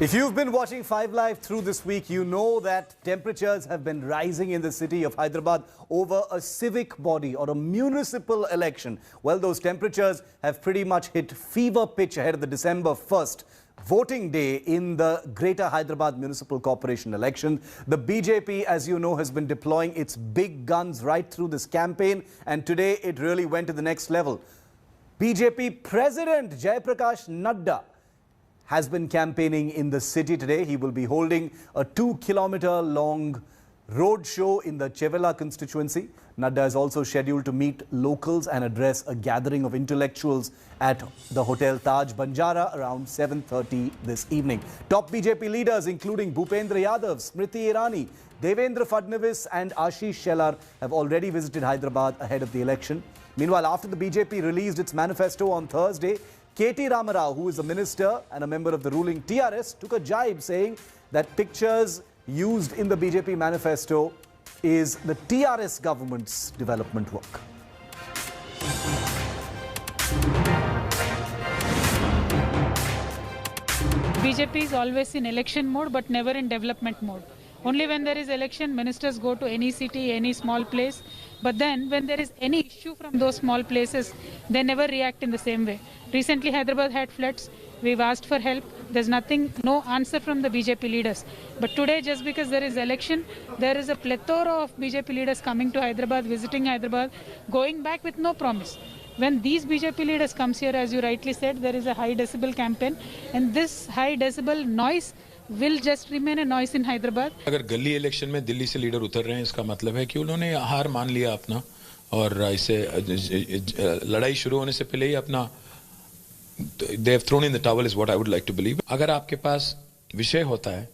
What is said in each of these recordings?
If you've been watching 5 Live through this week, you know that temperatures have been rising in the city of Hyderabad over a civic body or a municipal election. Well, those temperatures have pretty much hit fever pitch ahead of the December 1st voting day in the Greater Hyderabad Municipal Corporation election. The BJP, as you know, has been deploying its big guns right through this campaign, and today it really went to the next level. BJP President Jayaprakash Nadda has been campaigning in the city today. He will be holding a 2-kilometer-long road show in the Chevella constituency. Nadda is also scheduled to meet locals and address a gathering of intellectuals at the Hotel Taj Banjara around 7:30 this evening. Top BJP leaders including Bhupendra Yadav, Smriti Irani, Devendra Fadnavis and Ashish Shelar have already visited Hyderabad ahead of the election. Meanwhile, after the BJP released its manifesto on Thursday, K.T. Ramarao, who is a minister and a member of the ruling TRS, took a jibe saying that pictures used in the BJP manifesto is the TRS government's development work. BJP is always in election mode but never in development mode. Only when there is election, ministers go to any city, any small place. But then when there is any issue from those small places, they never react in the same way. Recently, Hyderabad had floods. We've asked for help. There's nothing, no answer from the BJP leaders. But today, just because there is election, there is a plethora of BJP leaders coming to Hyderabad, visiting Hyderabad, going back with no promise. When these BJP leaders comes here, as you rightly said, there is a high decibel campaign. And this high decibel noise will just remain a noise in Hyderabad. अगर गली election में दिल्ली से leader उतर रहे हैं, इसका मतलब है कि उन्होंने हार मान लिया अपना, और इसे लड़ाई शुरू होने से पहले ही अपना they have thrown in the towel is what I would like to believe. अगर आपके पास विषय होता है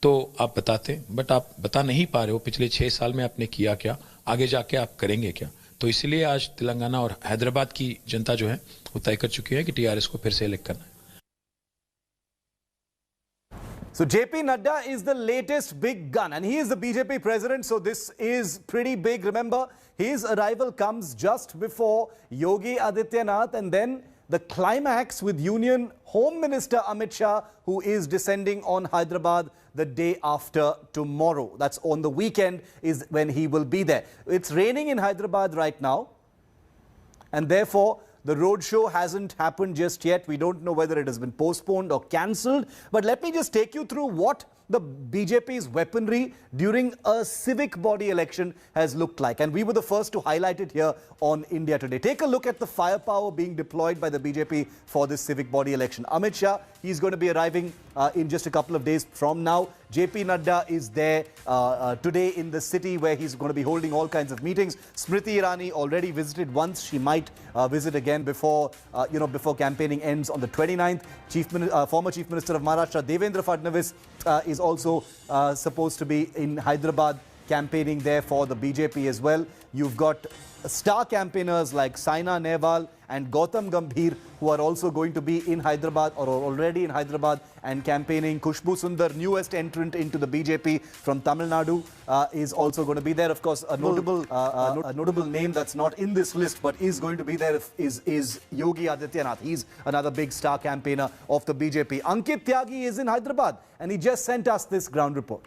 तो आप बताते, बट आप बता नहीं पा रहे हो पिछले 6 साल में आपने किया क्या, आगे जाके आप करेंगे क्या. तो इसलिए आज तेलंगाना और हैदराबाद की जनता जो है वो तय कर चुकी है कि टीआरएस को फिर से इलेक्ट करना है. So JP Nadda is the latest big gun and he is the BJP president, so this is pretty big. Remember, his arrival comes just before Yogi Adityanath and then the climax with Union Home Minister Amit Shah, who is descending on Hyderabad the day after tomorrow. That's on the weekend is when he will be there. It's raining in Hyderabad right now and therefore the roadshow hasn't happened just yet. We don't know whether it has been postponed or cancelled. But let me just take you through what the BJP's weaponry during a civic body election has looked like. And we were the first to highlight it here on India Today. Take a look at the firepower being deployed by the BJP for this civic body election. Amit Shah, he's going to be arriving in just a couple of days from now. JP Nadda is there today in the city where he's going to be holding all kinds of meetings. Smriti Irani already visited once. She might visit again before, before campaigning ends on the 29th. Former Chief Minister of Maharashtra, Devendra Fadnavis, is also supposed to be in Hyderabad campaigning there for the BJP as well. You've got star campaigners like Saina Nehwal and Gautam Gambhir who are also going to be in Hyderabad or are already in Hyderabad and campaigning. Kushbu Sundar, newest entrant into the BJP from Tamil Nadu, is also going to be there. Of course, a notable name that's not in this list but is going to be there is Yogi Adityanath. He's another big star campaigner of the BJP. Ankit Tyagi is in Hyderabad and he just sent us this ground report.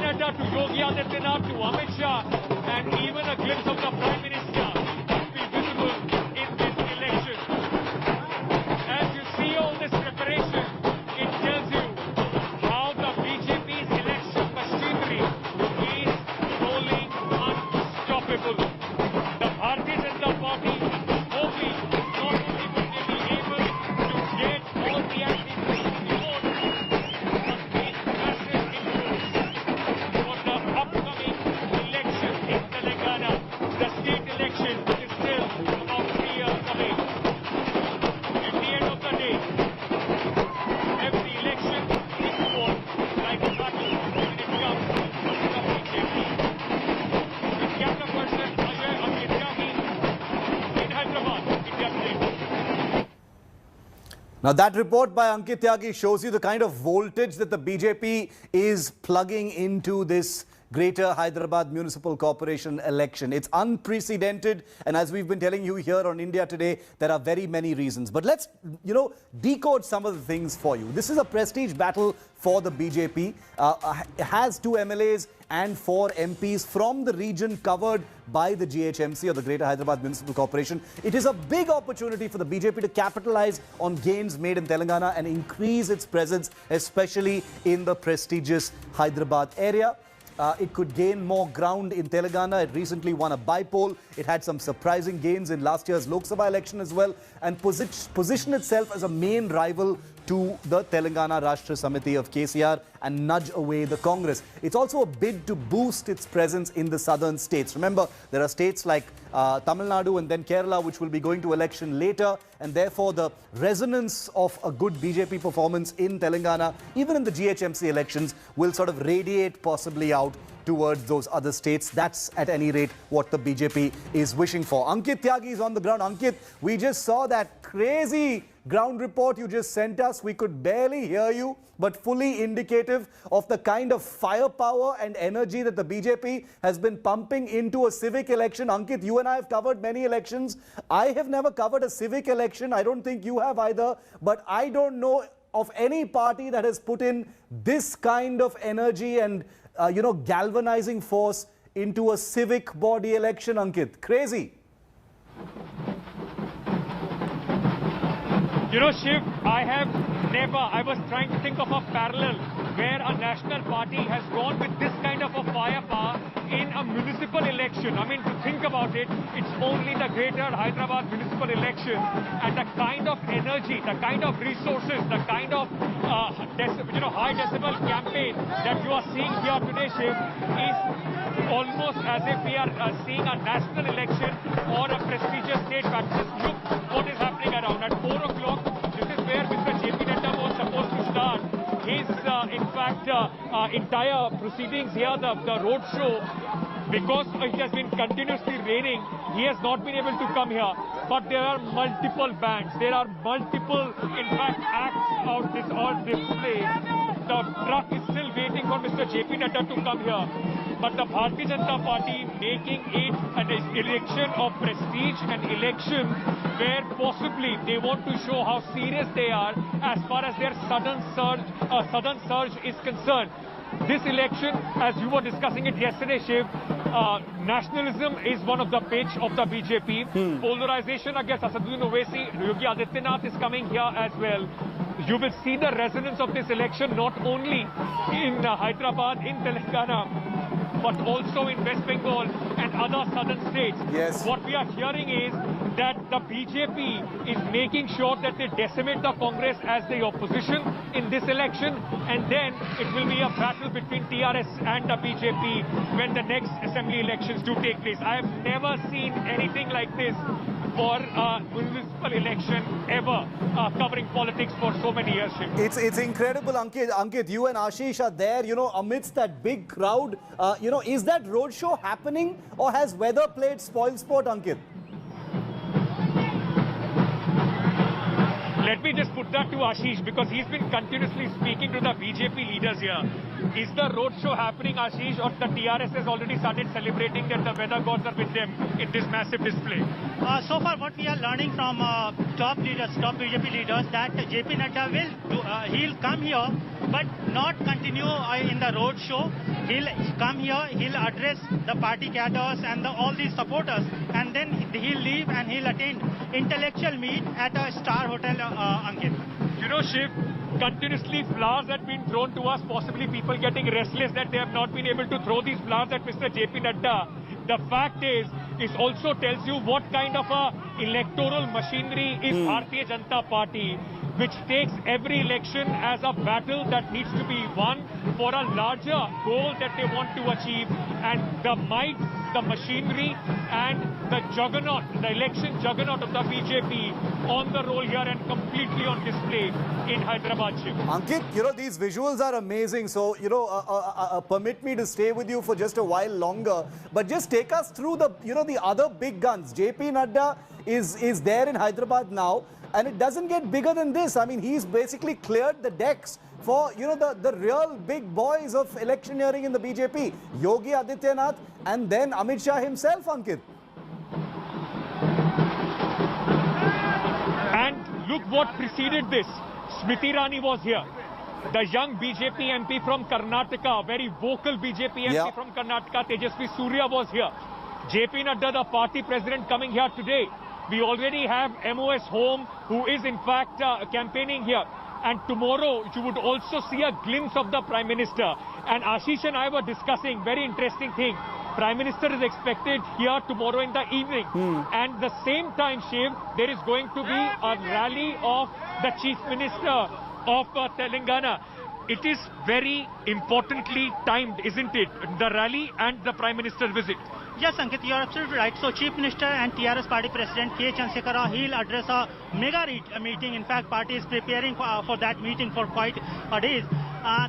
Nadda to Yogi Adityanath to Amit Shah, and even a glimpse of the Prime Minister will be visible in this election. Now that report by Ankit Tyagi shows you the kind of voltage that the BJP is plugging into this Greater Hyderabad Municipal Corporation election. It's unprecedented, and as we've been telling you here on India Today, there are very many reasons. But let's, decode some of the things for you. This is a prestige battle for the BJP. It has 2 MLAs and 4 MPs from the region covered by the GHMC or the Greater Hyderabad Municipal Corporation. It is a big opportunity for the BJP to capitalize on gains made in Telangana and increase its presence, especially in the prestigious Hyderabad area. It could gain more ground in Telangana. It recently won a by-poll. It had some surprising gains in last year's Lok Sabha election as well, and position itself as a main rival to the Telangana Rashtra Samiti of KCR and nudge away the Congress. It's also a bid to boost its presence in the southern states. Remember, there are states like Tamil Nadu and then Kerala which will be going to election later, and therefore the resonance of a good BJP performance in Telangana, even in the GHMC elections, will sort of radiate possibly out towards those other states. That's at any rate what the BJP is wishing for. Ankit Tyagi is on the ground. Ankit, we just saw that crazy ground report you just sent us. We could barely hear you, but fully indicative of the kind of firepower and energy that the BJP has been pumping into a civic election. Ankit, you and I have covered many elections. I have never covered a civic election. I don't think you have either, but I don't know of any party that has put in this kind of energy and galvanizing force into a civic body election, Ankit. Crazy. Shiv, I was trying to think of a parallel where a national party has gone with this kind of a firepower in a municipal election. I mean, to think about it, it's only the Greater Hyderabad municipal election, and the kind of energy, the kind of resources, the kind of high decibel campaign that you are seeing here today, Shiv, is almost as if we are seeing a national election or a prestigious state battle. Just look what is happening around. At 4 o'clock, this is where Mr. JP Nadda was supposed to start his, entire proceedings here, the road show. Because it has been continuously raining, he has not been able to come here. But there are multiple bands, there are multiple, in fact, acts on display. The truck is still waiting for Mr. JP Nadda to come here. But the Bharatiya Janata Party making it an election of prestige, an election where possibly they want to show how serious they are as far as their southern surge is concerned. This election, as you were discussing it yesterday, Shiv, nationalism is one of the pitch of the BJP. Polarization against Asaduddin Owaisi, Yogi Adityanath is coming here as well. You will see the resonance of this election not only in Hyderabad, in Telangana, but also in West Bengal and other southern states. Yes. What we are hearing is that the BJP is making sure that they decimate the Congress as the opposition in this election, and then it will be a battle between TRS and the BJP when the next assembly elections do take place. I have never seen anything like this for a municipal election ever, covering politics for so many years. It's incredible, Ankit. Ankit, you and Ashish are there, amidst that big crowd. Is that roadshow happening, or has weather played spoil sport, Ankit? Let me just put that to Ashish, because he's been continuously speaking to the BJP leaders here. Is the roadshow happening, Ashish, or the TRS has already started celebrating that the weather gods are with them in this massive display? So far, what we are learning from top BJP leaders, that JP Nadda he'll come here, but not continue in the road show. He'll come here, he'll address the party cadres and all these supporters, and then he'll leave and he'll attend intellectual meet at a star hotel, Ankit. Shiv, continuously flowers have been thrown to us, possibly people getting restless that they have not been able to throw these flowers at Mr. JP Nadda. The fact is, it also tells you what kind of a electoral machinery is Bharatiya Janata Party, which takes every election as a battle that needs to be won for a larger goal that they want to achieve. And the might the machinery and the juggernaut, the election juggernaut of the BJP on the roll here and completely on display in Hyderabad. Ankit, you know, these visuals are amazing. So, you know, permit me to stay with you for just a while longer. But just take us through the, you know, the other big guns. JP Nadda is there in Hyderabad now. And it doesn't get bigger than this. I mean, he's basically cleared the decks for, you know, the real big boys of electioneering in the BJP. Yogi Adityanath and then Amit Shah himself, Ankit. And look what preceded this. Smriti Irani was here. The young BJP MP from Karnataka, very vocal BJP MP from Karnataka, Tejasvi Surya was here. JP Nadda, the party president, coming here today. We already have MOS Home, who is in fact campaigning here. And tomorrow, you would also see a glimpse of the Prime Minister. And Ashish and I were discussing very interesting thing. Prime Minister is expected here tomorrow in the evening. And the same time, Shiv, there is going to be a rally of the Chief Minister of Telangana. It is very importantly timed, isn't it? The rally and the Prime Minister's visit. Yes, Ankit, you are absolutely right. So, Chief Minister and TRS Party President K. Chandrasekhar, he'll address a mega meeting. In fact, party is preparing for that meeting for quite a days.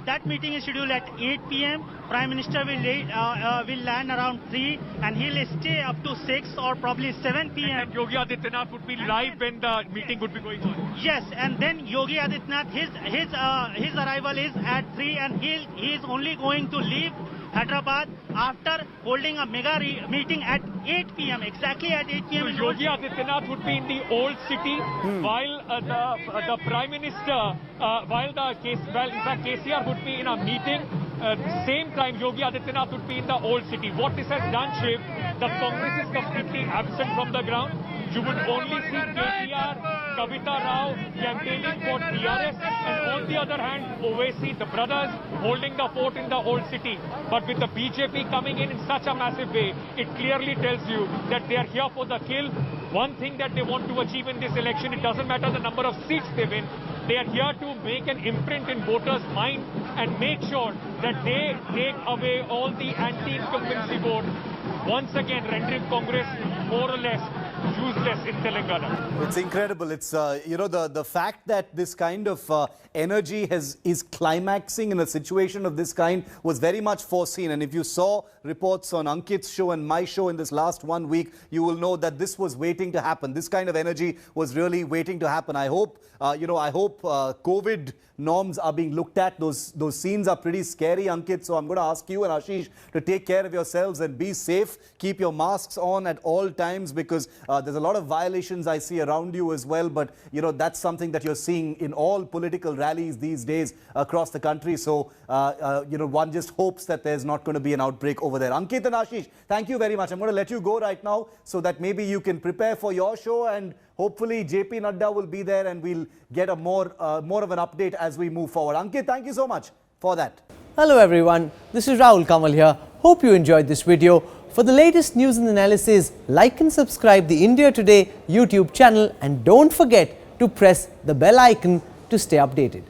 That meeting is scheduled at 8 p.m. Prime Minister will land around 3 and he'll stay up to 6 or probably 7 p.m. And Yogi Adityanath would be live when the meeting would be going on. Yes, and then Yogi Adityanath, his arrival is at 3 and he is only going to leave Hyderabad after holding a mega meeting at 8 p.m. Exactly at 8 p.m. So Yogi Adityanath would be in the old city while the Prime Minister, in fact KCR would be in a meeting. Same time Yogi Adityanath would be in the old city. What this has done, Shiv, the Congress is completely absent from the ground. You would only see KCR, Kavita Rao campaigning for TRS, and on the other hand, Owaisi, the brothers, holding the fort in the old city. But with the BJP coming in such a massive way, it clearly tells you that they are here for the kill. One thing that they want to achieve in this election, it doesn't matter the number of seats they win, they are here to make an imprint in voters' mind and make sure that they take away all the anti-incumbency vote, once again rendering Congress more or less useless in Telangana. It's incredible. It's, you know, the fact that this kind of energy is climaxing in a situation of this kind was very much foreseen. And if you saw reports on Ankit's show and my show in this last 1 week, you will know that this was waiting to happen. This kind of energy was really waiting to happen. I hope, you know, I hope COVID norms are being looked at. Those scenes are pretty scary, Ankit. So I'm going to ask you and Ashish to take care of yourselves and be safe. Keep your masks on at all times, because there's a lot of violations I see around you as well. But, you know, that's something that you're seeing in all political rallies these days across the country. So, you know, one just hopes that there's not going to be an outbreak over there. Ankit and Ashish, thank you very much. I'm going to let you go right now so that maybe you can prepare for your show, and hopefully JP Nadda will be there and we'll get a more of an update as we move forward. Ankit, thank you so much for that. Hello everyone, this is Rahul Kamal here. Hope you enjoyed this video. For the latest news and analysis, like and subscribe the India Today YouTube channel, and don't forget to press the bell icon to stay updated.